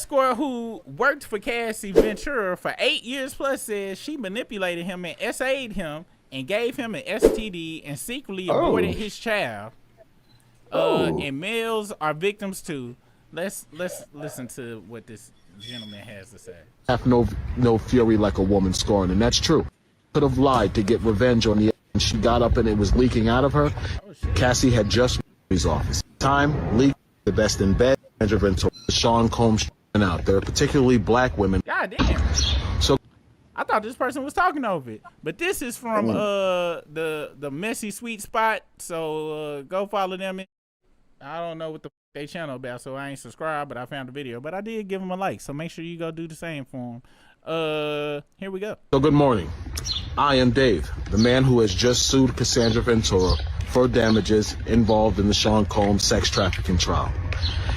Escort, who worked for Cassie Ventura for 8 years plus, says she manipulated him and SA'd him and gave him an STD and secretly aborted his child. And males are victims too. Let's listen to what this gentleman has to say. Have no fury like a woman scorned, and that's true. Could have lied to get revenge on the and she got up and it was leaking out of her. Cassie had just his office. Time, leak, the best in bed, Sean Combs out there, particularly black women. God damn. So I thought this person was talking over it, but this is from the Messy Sweet Spot. So go follow them. I don't know what the they channel about, so I ain't subscribed, but I found the video. But I did give them a like, so make sure you go do the same for them. Here we go. So good morning. I am Dave, the man who has just sued Cassandra Ventura for damages involved in the Sean Combs sex trafficking trial.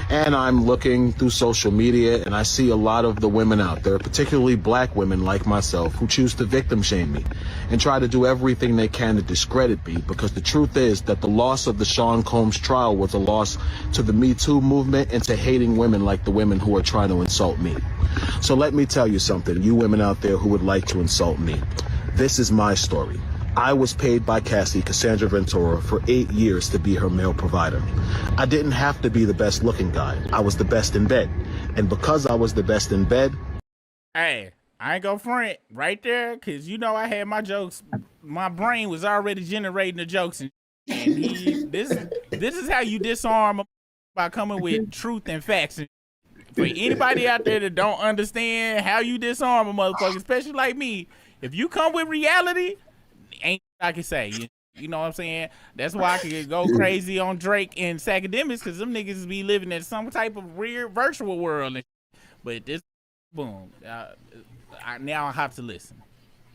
And I'm looking through social media and I see a lot of the women out there, particularly black women like myself, who choose to victim shame me and try to do everything they can to discredit me, because the truth is that the loss of the Sean Combs trial was a loss to the Me Too movement and to hating women like the women who are trying to insult me. So let me tell you something, you women out there who would like to insult me. This is my story. I was paid by Cassie, Cassandra Ventura, for 8 years to be her male provider. I didn't have to be the best looking guy. I was the best in bed. And because I was the best in bed... Hey, I ain't gonna front right there, because you know I had my jokes. My brain was already generating the jokes. And this is how you disarm by coming with truth and facts. And for anybody out there that don't understand how you disarm a motherfucker, especially like me, if you come with reality... ain't I can say, you know what I'm saying? That's why I could go crazy on Drake and Academics, because them niggas be living in some type of weird virtual world. But this, boom, now I have to listen.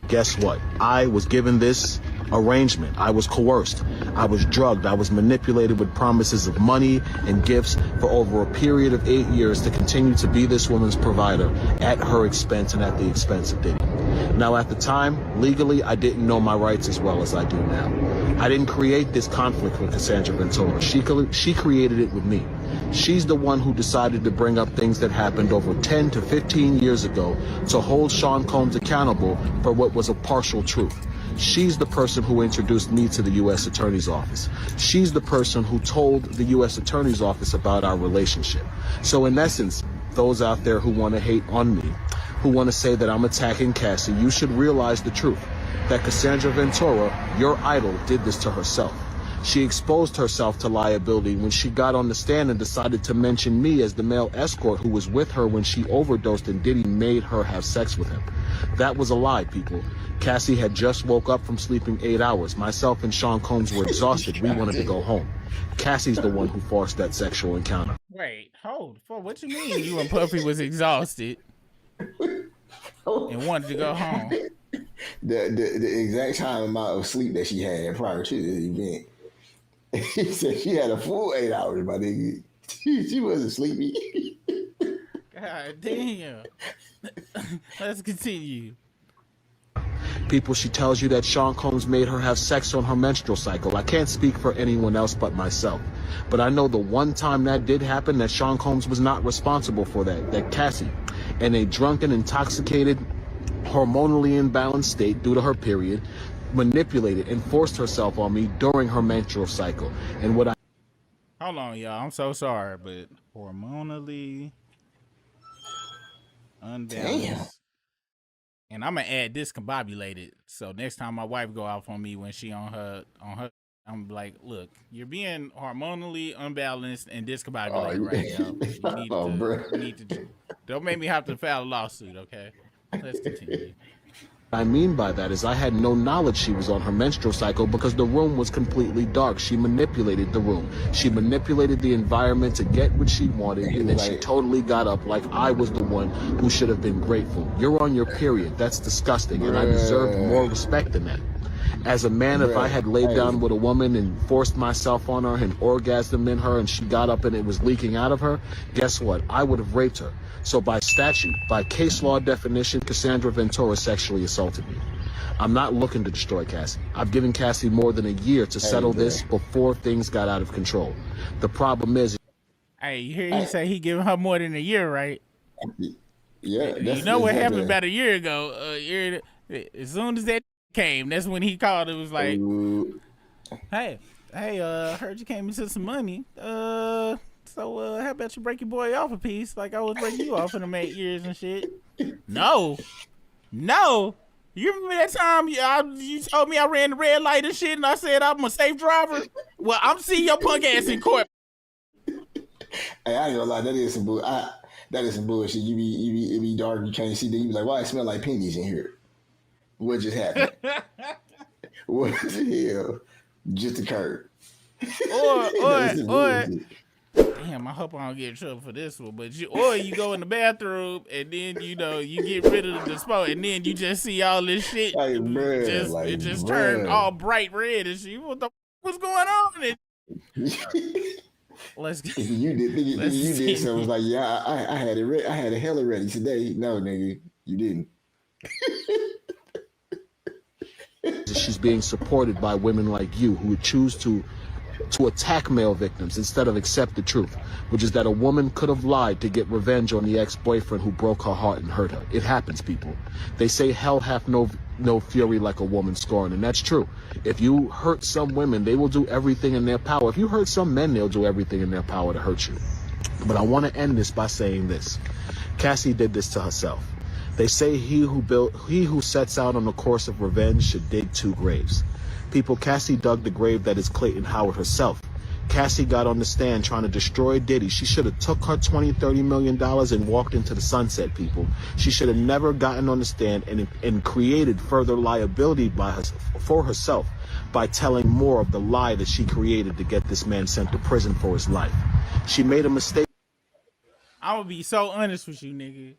Guess what? I was given this arrangement. I was coerced. I was drugged. I was manipulated with promises of money and gifts for over a period of 8 years to continue to be this woman's provider at her expense and at the expense of Diddy. Now, at the time, legally, I didn't know my rights as well as I do now. I didn't create this conflict with Cassandra Ventura. She created it with me. She's the one who decided to bring up things that happened over 10 to 15 years ago to hold Sean Combs accountable for what was a partial truth. She's the person who introduced me to the U.S. Attorney's Office. She's the person who told the U.S. Attorney's Office about our relationship. So in essence, those out there who want to hate on me, who want to say that I'm attacking Cassie, you should realize the truth, that Cassandra Ventura, your idol, did this to herself. She exposed herself to liability when she got on the stand and decided to mention me as the male escort who was with her when she overdosed and Diddy made her have sex with him. That was a lie, people. Cassie had just woke up from sleeping 8 hours. Myself and Sean Combs were exhausted. We wanted to go home. Cassie's the one who forced that sexual encounter. Wait, hold. What you mean you and Puffy was exhausted and wanted to go home? The exact time amount of sleep that she had prior to the event. He said she had a full 8 hours, my nigga. She wasn't sleepy. God damn. Let's continue. People, she tells you that Sean Combs made her have sex on her menstrual cycle. I can't speak for anyone else but myself. But I know the one time that did happen, that Sean Combs was not responsible for that. That Cassie, in a drunken, intoxicated, hormonally imbalanced state due to her period, manipulated and forced herself on me during her menstrual cycle. And what I... Hold on, y'all. I'm so sorry, but hormonally unbalanced. Damn. And I'm gonna add discombobulated. So next time my wife go off on me when she on her, I'm like, look, you're being hormonally unbalanced and discombobulated right now. You need to don't make me have to file a lawsuit, okay? Let's continue. I mean by that is I had no knowledge she was on her menstrual cycle because the room was completely dark. She manipulated the room. She manipulated the environment to get what she wanted, and then she totally got up like I was the one who should have been grateful. You're on your period. That's disgusting, and I deserve more respect than that. As a man, if I had laid down with a woman and forced myself on her and orgasmed in her and she got up and it was leaking out of her, guess what? I would have raped her. So by statute, by case law definition, Cassandra Ventura sexually assaulted me. I'm not looking to destroy Cassie. I've given Cassie more than a year to settle this before things got out of control. The problem is... Hey, you hear he say he giving her more than a year, right? Yeah, You know what happened about a year ago? As soon as that came, that's when he called. It was like, hey, heard you came into some money. So how about you break your boy off a piece like I was breaking you off in them 8 years and shit? No. You remember that time you told me I ran the red light and shit, and I said I'm a safe driver? Well, I'm seeing your punk ass in court. Hey, I ain't gonna lie, that is some bullshit. It be dark, you can't see. Then you be like, why it smell like pennies in here? What just happened? What the hell just occurred? Or damn, I hope I don't get in trouble for this one. But you go in the bathroom and then you get rid of the disposal and then you just see all this shit. Like, bruh, it just turned all bright red and shit. What the what's going on? Let's get. You did something like, yeah, I had it ready. I had it hella ready today. No, nigga, you didn't. She's being supported by women like you who would choose to attack male victims instead of accept the truth, which is that a woman could have lied to get revenge on the ex-boyfriend who broke her heart and hurt her. It happens, people. They say hell hath no fury like a woman scorned, and that's true. If you hurt some women, they will do everything in their power. If you hurt some men, they'll do everything in their power to hurt you. But I want to end this by saying this. Cassie did this to herself. They say he who sets out on the course of revenge should dig 2 graves. People, Cassie dug the grave that is Clayton Howard herself. Cassie got on the stand trying to destroy Diddy. She should have took her $20-30 million and walked into the sunset, people. She should have never gotten on the stand and created further liability for herself by telling more of the lie that she created to get this man sent to prison for his life. She made a mistake. I'm gonna be so honest with you, nigga.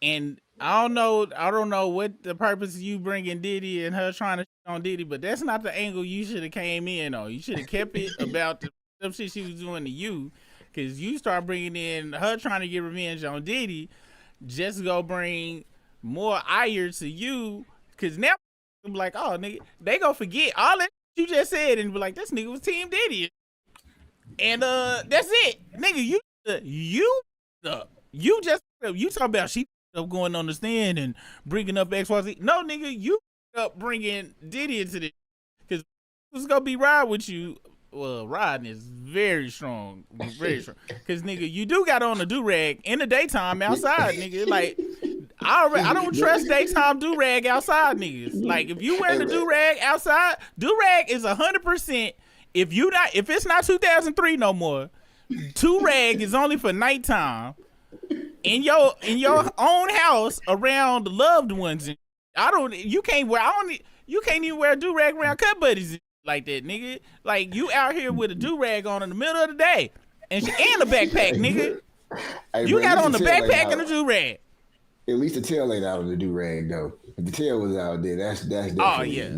And I don't know what the purpose of you bringing Diddy and her trying to on Diddy, but that's not the angle you should have came in on. You should have kept it about the shit she was doing to you, because you start bringing in her trying to get revenge on Diddy, just to go bring more ire to you, because now I'm like, oh nigga, they gonna forget all that you just said and be like, this nigga was Team Diddy, and that's it, nigga. You talking about she up going on the stand and bringing up XYZ. No, nigga, you up bringing Diddy into this, because who's gonna be riding with you? Well, riding is very strong, because nigga, you do got on a do-rag in the daytime outside, nigga. Like, I don't trust daytime do-rag outside, niggas. Like, if you wearing the do-rag outside, do-rag is 100%. If it's not 2003 no more, do-rag is only for nighttime. In your own house around loved ones. You can't even wear a do-rag around cut buddies like that, nigga. Like, you out here with a do-rag on in the middle of the day and a backpack, nigga. Hey, you bro, got on the backpack and a do-rag. At least the tail ain't out of the do-rag though. If the tail was out there, that's definitely behavior.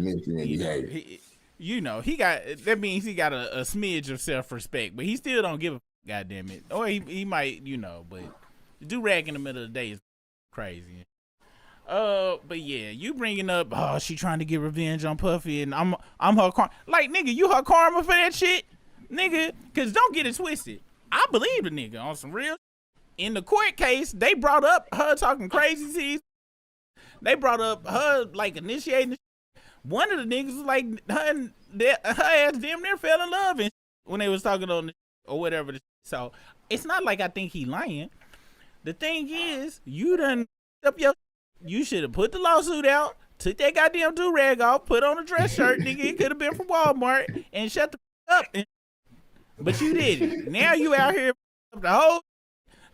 That means he got a smidge of self-respect, but he still don't give a goddamn it. Or he might, but do-rag in the middle of the day is crazy. But yeah, you bringing up, she trying to get revenge on Puffy, and I'm her karma. Like, nigga, you her karma for that shit, nigga. Cause don't get it twisted. I believe the nigga on some real. In the court case, they brought up her talking crazy to. They brought up her like initiating. One of the niggas was like her ass damn near fell in love and when they was talking on or whatever. So it's not like I think he lying. The thing is, you done up you should have put the lawsuit out, took that goddamn do-rag off, put on a dress shirt, nigga. It could have been from Walmart, and shut the up. But you didn't. Now you out here the whole.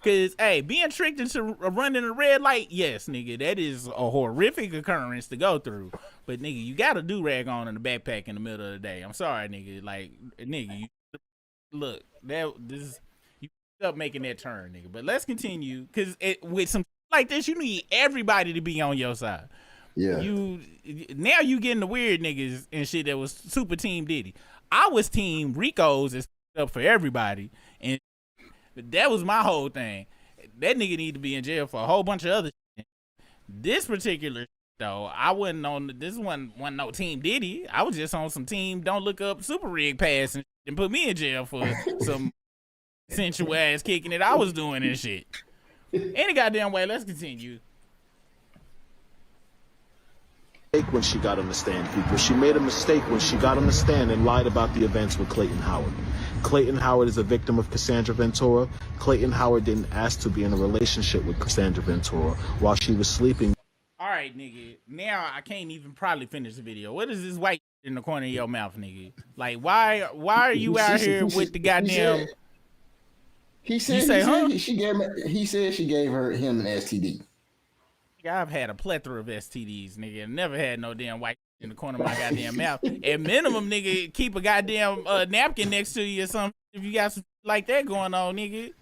Cause being tricked into running a red light, yes, nigga, that is a horrific occurrence to go through. But nigga, you got a do-rag on in the backpack in the middle of the day. I'm sorry, nigga. Like, nigga, you up making that turn, nigga. But let's continue, cause with some like this, you need everybody to be on your side. Yeah. Now you getting the weird niggas and shit that was super Team Diddy. I was Team Rico's is up for everybody, and that was my whole thing. That nigga need to be in jail for a whole bunch of other shit. This particular though, I wasn't on this wasn't no Team Diddy. I was just on some team don't look up super rig pass and put me in jail for some sensual ass kicking it. I was doing this shit. Any goddamn way, let's continue. When she got on the stand, people. She made a mistake when she got on the stand and lied about the events with Clayton Howard. Clayton Howard is a victim of Cassandra Ventura. Clayton Howard didn't ask to be in a relationship with Cassandra Ventura while she was sleeping. All right, nigga. Now I can't even probably finish the video. What is this white in the corner of your mouth, nigga? Like, why are you out here with the goddamn? He said she gave him an STD. I've had a plethora of STDs, nigga. Never had no damn white in the corner of my goddamn mouth. At minimum, nigga, keep a goddamn napkin next to you or something if you got some like that going on, nigga.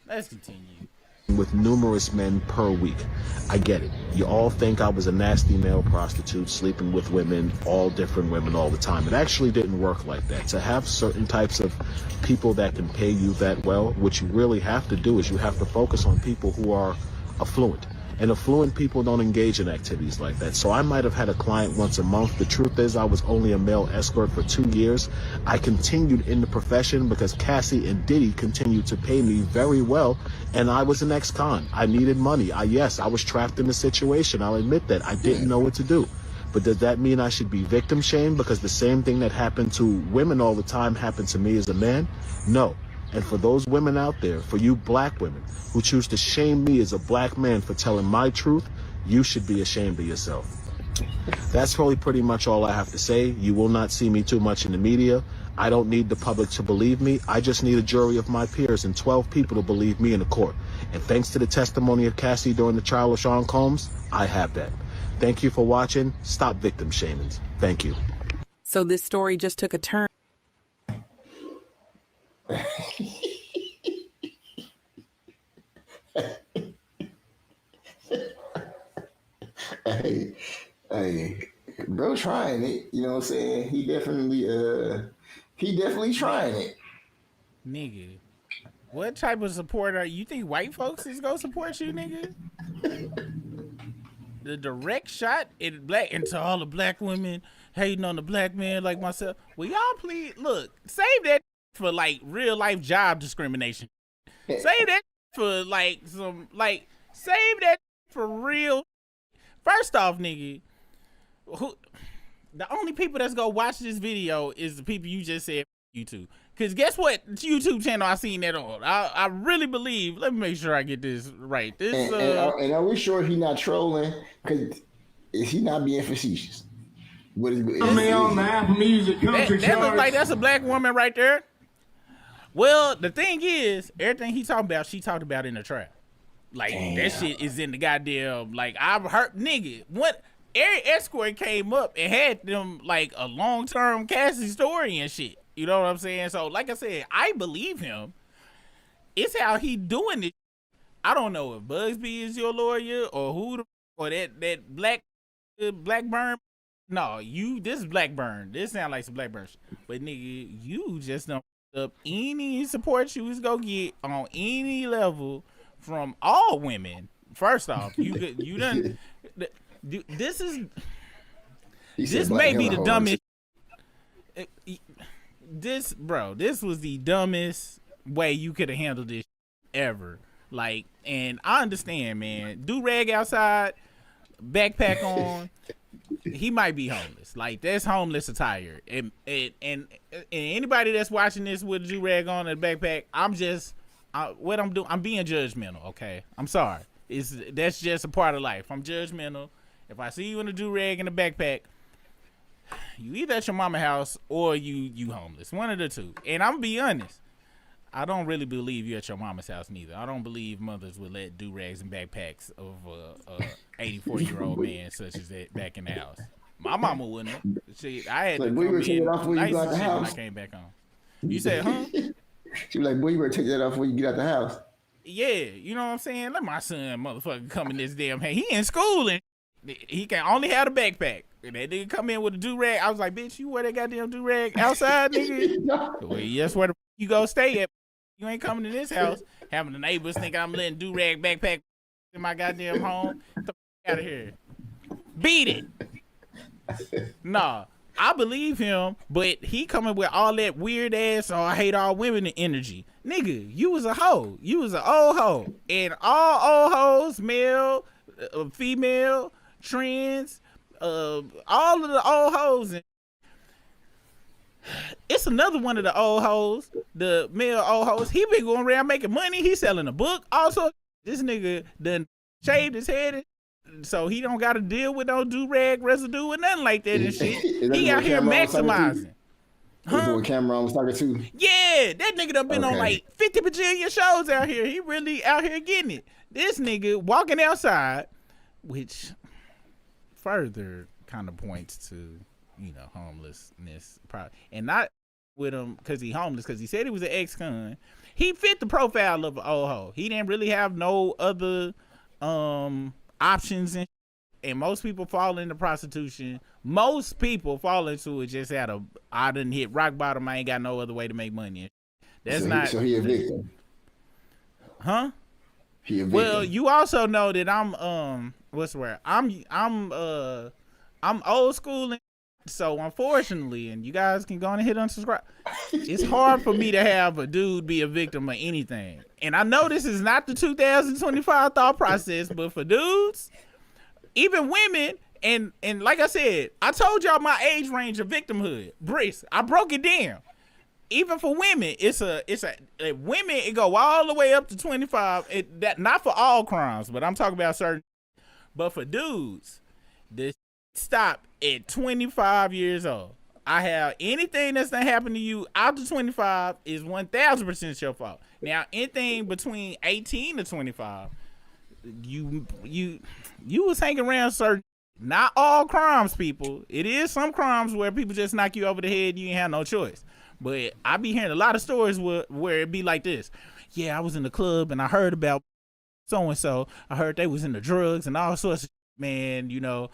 Let's continue. With numerous men per week. I get it. You all think I was a nasty male prostitute sleeping with women, all different women all the time. It actually didn't work like that. To have certain types of people that can pay you that well, what you really have to do is you have to focus on people who are affluent. And affluent people don't engage in activities like that. So I might have had a client once a month. The truth is I was only a male escort for 2 years. I continued in the profession because Cassie and Diddy continued to pay me very well. And I was an ex-con. I needed money. Yes, I was trapped in the situation. I'll admit that. I didn't know what to do. But does that mean I should be victim shamed because the same thing that happened to women all the time happened to me as a man? No. And for those women out there, for you black women who choose to shame me as a black man for telling my truth, you should be ashamed of yourself. That's probably pretty much all I have to say. You will not see me too much in the media. I don't need the public to believe me. I just need a jury of my peers and 12 people to believe me in the court. And thanks to the testimony of Cassie during the trial of Sean Combs, I have that. Thank you for watching. Stop victim shaming. Thank you. So this story just took a turn. Hey, bro, trying it. You know what I'm saying? He definitely trying it. Nigga, what type of support are you think white folks is gonna support you, nigga? The direct shot into all the black women hating on the black man like myself. Will y'all please look, save that for like real life job discrimination. Save that for like save that for real. First off, nigga, the only people that's gonna watch this video is the people you just said YouTube. Cause guess what YouTube channel I seen that on? I really believe. Let me make sure I get this right. And are we sure he not trolling? Cause is he not being facetious? What is on the Apple Music country that looks like that's a black woman right there. Well, the thing is, everything he talking about, she talked about in the trap. Like, damn. That shit is in the goddamn, like, I've heard, nigga, what, Escort came up and had them, like, a long-term Cassie story and shit. You know what I'm saying? So, like I said, I believe him. It's how he doing it. I don't know if Bugsby is your lawyer or who, or that Blackburn. No, this is Blackburn. This sound like some Blackburn shit. But, nigga, you just don't up any support you was gonna get on any level from all women. First off, you done. This may be the dumbest. This was the dumbest way you could have handled this ever. Like, and I understand, man. Do rag outside, backpack on. He might be homeless. Like, that's homeless attire. And anybody that's watching this with a do rag on and a backpack, what I'm doing, I'm being judgmental, okay? I'm sorry. That's just a part of life. I'm judgmental. If I see you in a do rag and a backpack, you either at your mama house or you homeless. One of the two. And I'm gonna be honest. I don't really believe you at your mama's house neither. I don't believe mothers would let do rags and backpacks of a 84-year-old man such as that back in the house. My mama wouldn't. I had to come in nice and shit when I came back home. You said, huh? She was like, boy, you better take that off when you get out the house. Yeah, you know what I'm saying? Let my son motherfucker come in this damn hand. He in school and he can only have a backpack. And that nigga come in with a do-rag. I was like, bitch, you wear that goddamn do-rag outside, nigga? Well, that's where you go stay at. You ain't coming to this house having the neighbors think I'm letting do-rag backpack in my goddamn home. Get the fuck out of here. Beat it. Nah. I believe him, but he coming with all that weird ass, I hate all women energy. Nigga, you was a hoe. You was an old hoe. And all old hoes, male, female, trans, all of the old hoes. And it's another one of the old hoes, the male old hoes. He been going around making money. He selling a book. Also, this nigga done shaved his head, so he don't got to deal with no do-rag residue or nothing like that and shit. He out here maximizing. Huh? What Cameron was talking to? Yeah, that nigga done been on like 50 bajillion shows out here. He really out here getting it. This nigga walking outside, which further kind of points to, you know, homelessness. And not with him because he homeless, because he said he was an ex-con. He fit the profile of an old hoe. He didn't really have no other options, and most people fall into prostitution. Most people fall into it just I done hit rock bottom. I ain't got no other way to make money. So he a victim. Huh? He a victim. Well, you also know that I'm what's the word? I'm old school, so unfortunately, and you guys can go on and hit unsubscribe. It's hard for me to have a dude be a victim of anything. And I know this is not the 2025 thought process, but for dudes, even women, and like I said, I told y'all my age range of victimhood. Brisk, I broke it down. Even for women, it's a women, it go all the way up to 25. That not for all crimes, but I'm talking about certain. But for dudes, this stop at 25 years old. I have anything that's gonna happen to you after 25 is 1,000% your fault. Now, anything between 18 to 25, you was hanging around certain, not all crimes, people. It is some crimes where people just knock you over the head. You ain't have no choice. But I be hearing a lot of stories where it be like this. Yeah, I was in the club and I heard about so-and-so. I heard they was in the drugs and all sorts of shit, man, you know.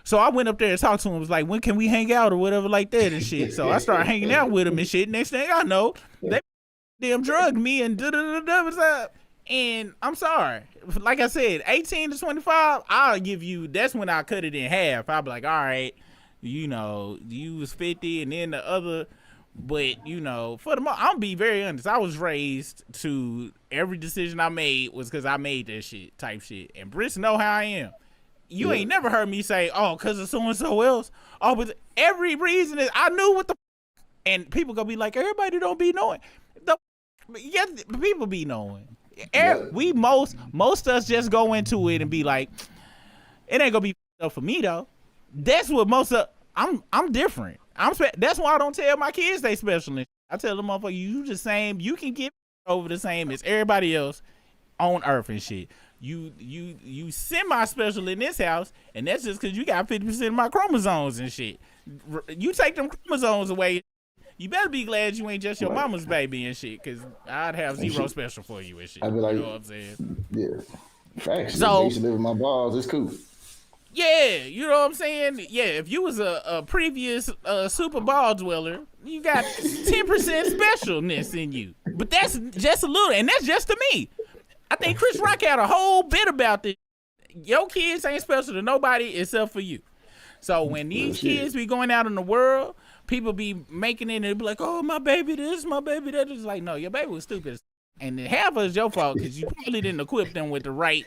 So I went up there and talked to him. Was like, when can we hang out or whatever like that and shit. So I started hanging out with him and shit. Next thing I know, they damn drugged me and da-da-da-da was up. And I'm sorry. Like I said, 18 to 25, I'll give you, that's when I cut it in half. I'll be like, all right, you know, you was 50 and then the other, but, you know, for the most, I'll be very honest. I was raised to every decision I made was because I made that shit type shit. And Briss know how I am. You ain't never heard me say, oh, because of so-and-so else. Oh, but every reason is I knew what the and people gonna be like, everybody don't be knowing. Yeah, people be knowing. We most us just go into it and be like, it ain't gonna be up for me though. That's what most of I'm different. That's why I don't tell my kids they special. I tell them, motherfucker, you the same. You can get over the same as everybody else on earth and shit. You semi-special in this house, and that's just because you got 50% of my chromosomes and shit. You take them chromosomes away, you better be glad you ain't just your mama's baby and shit, because I'd have zero special for you and shit. I'd be like, you know what I'm saying? Yeah. Facts. So, I used to live with my balls. It's cool. Yeah, you know what I'm saying? Yeah, if you was a previous super ball dweller, you got 10% specialness in you. But that's just a little, and that's just to me. I think Chris Rock had a whole bit about this. Your kids ain't special to nobody except for you. So when these kids be going out in the world, people be making it and be like, oh, my baby this, my baby that. It's like, no, your baby was stupid. And half of it's your fault because you probably didn't equip them with the right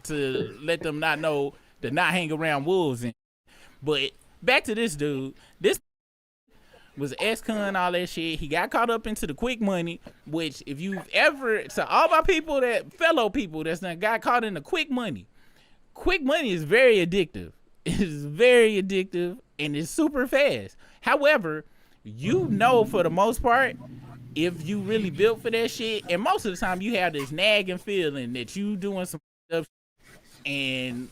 to let them not know to not hang around wolves. But back to this dude. This was ex-con, all that shit. He got caught up into the quick money, which if you've ever, to all my people fellow people that's done got caught in the quick money is very addictive. It is very addictive and it's super fast. However, you know, for the most part, if you really built for that shit, and most of the time you have this nagging feeling that you doing some stuff, and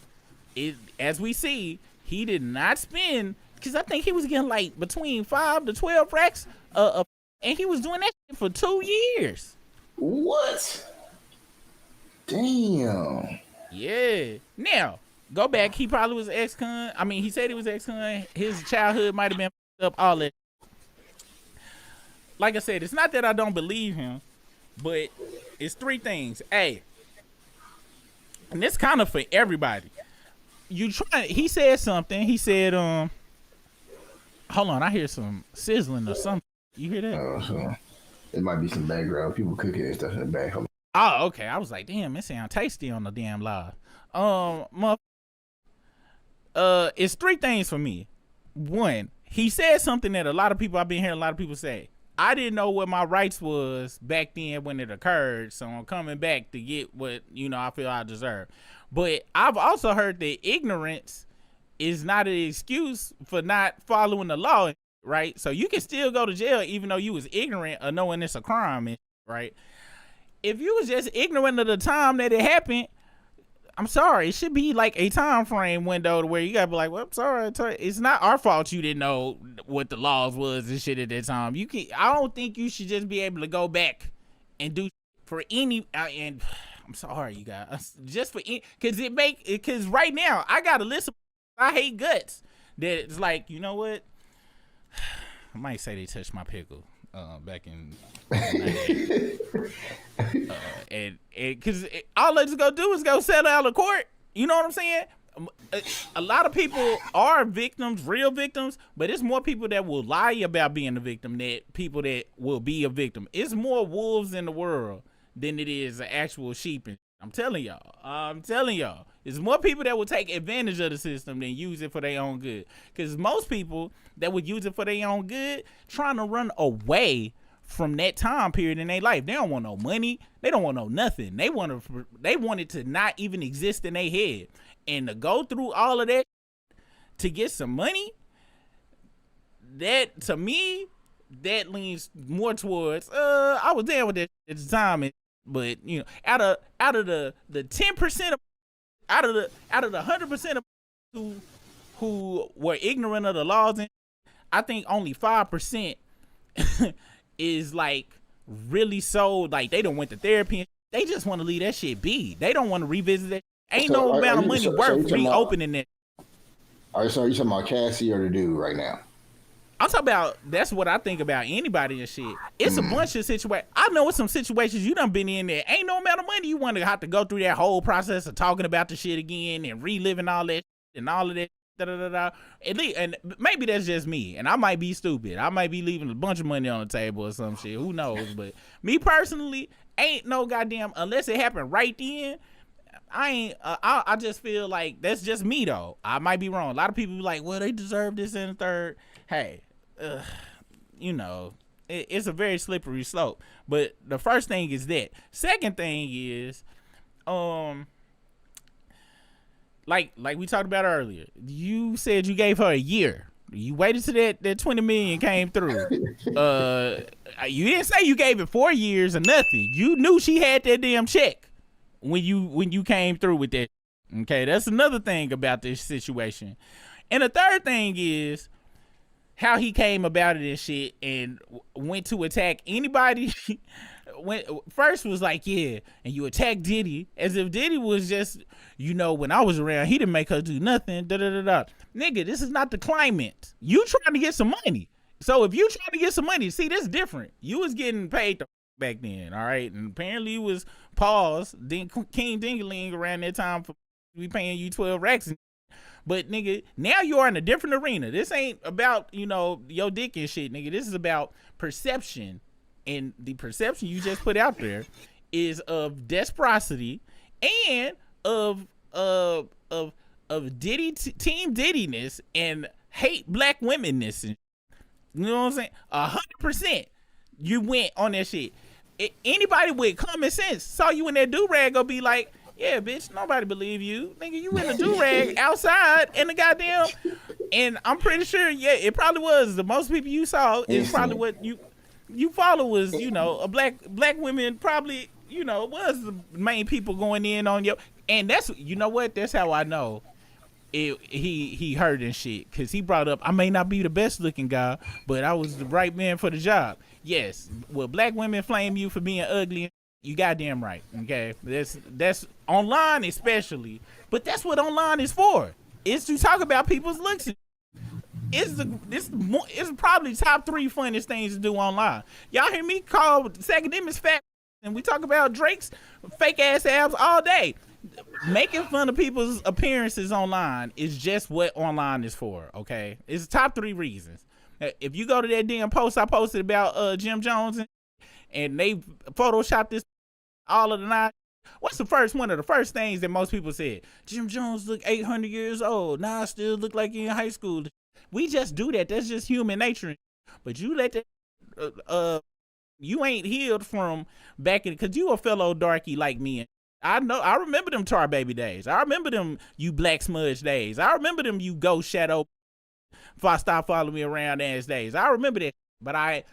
it, as we see, he did not spend, because I think he was getting like between 5 to 12 racks, and he was doing that shit for 2 years. What? Damn. Yeah. Now, go back. He probably was ex-con. I mean, he said he was ex-con. His childhood might have been up, all that. Like I said, it's not that I don't believe him, but it's three things. A, and it's kind of for everybody. He said something. He said, hold Hold on, I hear some sizzling or something. You hear that? So it might be some background people cooking and stuff in the back. Hold Oh, okay. I was like, damn, it sound tasty on the damn live. It's three things for me. One, he said something that a lot of people I've been hearing a lot of people say. I didn't know what my rights was back then when it occurred, so I'm coming back to get what I feel I deserve. But I've also heard that ignorance is not an excuse for not following the law, right? So you can still go to jail even though you was ignorant of knowing it's a crime, right? If you was just ignorant of the time that it happened, I'm sorry, it should be like a time frame window to where you gotta be like, well, I'm sorry, it's not our fault you didn't know what the laws was and shit at that time. I don't think you should just be able to go back and do for any and I'm sorry, you guys, just for because right now I got a list of I hate guts that it's like, you know what? I might say they touched my pickle back in and because all they just go do is go settle out of court. You know what I'm saying? A lot of people are victims, real victims, but it's more people that will lie about being a victim than people that will be a victim. It's more wolves in the world than it is actual sheep. I'm telling y'all, there's more people that will take advantage of the system than use it for their own good. Because most people that would use it for their own good trying to run away from that time period in their life. They don't want no money. They don't want no nothing. They want it to not even exist in their head. And to go through all of that to get some money, that to me, that leans more towards I was there with that at the time. But out of the 10% of out of the 100% of who were ignorant of the laws, I think only 5% is like really so like they don't went to therapy. They just want to leave that shit be. They don't want to revisit that. Ain't no amount of money worth reopening that. All right, so are you talking about Cassie or the dude right now? I'm talking about, that's what I think about anybody and shit. It's a bunch of situations. I know it's some situations you done been in there. Ain't no amount of money you want to have to go through that whole process of talking about the shit again and reliving all that and all of that. And maybe that's just me, and I might be stupid. I might be leaving a bunch of money on the table or some shit. Who knows? But me personally, ain't no goddamn, unless it happened right then, I just feel like that's just me though. I might be wrong. A lot of people be like, well, they deserve this and the third. Hey, it's a very slippery slope. But the first thing is that. Second thing is, like we talked about earlier, you said you gave her a year. You waited till that 20 million came through. You didn't say you gave it 4 years or nothing. You knew she had that damn check when you came through with that. Okay, that's another thing about this situation. And the third thing is how he came about it and shit and went to attack anybody. First was like, yeah, and you attacked Diddy as if Diddy was just, when I was around, he didn't make her do nothing. Nigga, this is not the climate. You trying to get some money. So if you trying to get some money, see, that's different. You was getting paid back then, all right? And apparently it was paused. Then King Dingaling around that time for we paying you 12 racks. But nigga, now you are in a different arena. This ain't about, your dick and shit, nigga. This is about perception. And the perception you just put out there is of desperosity and of Diddy team Diddiness and hate black womenness. And, you know what I'm saying? 100% you went on that shit. Anybody with common sense saw you in that do-rag go be like, yeah, bitch, nobody believe you. Nigga, you in a do-rag outside in the goddamn, and I'm pretty sure, yeah, it probably was. The most people you saw is probably what you follow was, a black women probably, was the main people going in on you. And that's, what? That's how I know he hurt and shit. Because he brought up, I may not be the best looking guy, but I was the right man for the job. Yes, will black women flame you for being ugly? You goddamn right. Okay, that's online especially, but that's what online is for. It's to talk about people's looks. It's probably top 3 funniest things to do online. Y'all hear me call Academics fat, and we talk about Drake's fake ass abs all day. Making fun of people's appearances online is just what online is for. Okay, it's top 3 reasons. If you go to that damn post I posted about Jim Jones and they photoshopped this all of the night. What's one of the first things that most people said? Jim Jones look 800 years old. Nah, I still look like he in high school. We just do that. That's just human nature. But you let that, you ain't healed from back in, because you a fellow darky like me. I remember them Tar Baby days. I remember them you Black Smudge days. I remember them you Ghost Shadow if I stop following me around ass days. I remember that. But I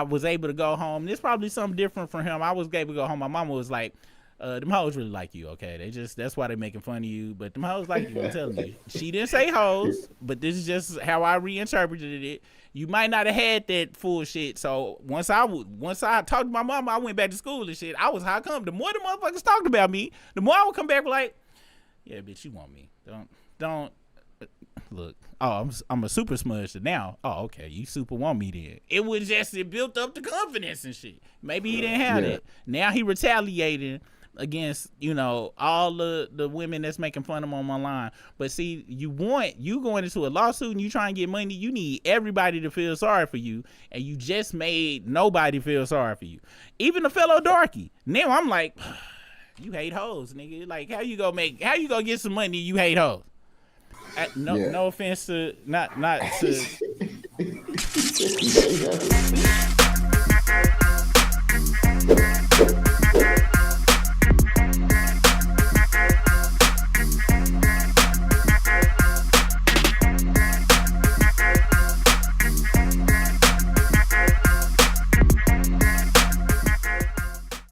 was able to go home. There's probably something different from him. I was able to go home. My mama was like, them hoes really like you, okay? That's why they making fun of you. But them hoes like you, I'm telling you. She didn't say hoes, but this is just how I reinterpreted it. You might not have had that full shit. So once I talked to my mama, I went back to school and shit. I was how come. The more the motherfuckers talked about me, the more I would come back like, yeah, bitch, you want me. Don't look. Oh, I'm a super smudge now. Oh, okay, you super want me then. It built up the confidence and shit. Maybe he didn't have that. Now he retaliating against, all the women that's making fun of him online. But see, you going into a lawsuit and you trying to get money, you need everybody to feel sorry for you, and you just made nobody feel sorry for you. Even a fellow darky. Now I'm like, you hate hoes, nigga. Like, how you gonna get some money, you hate hoes? No offense to not to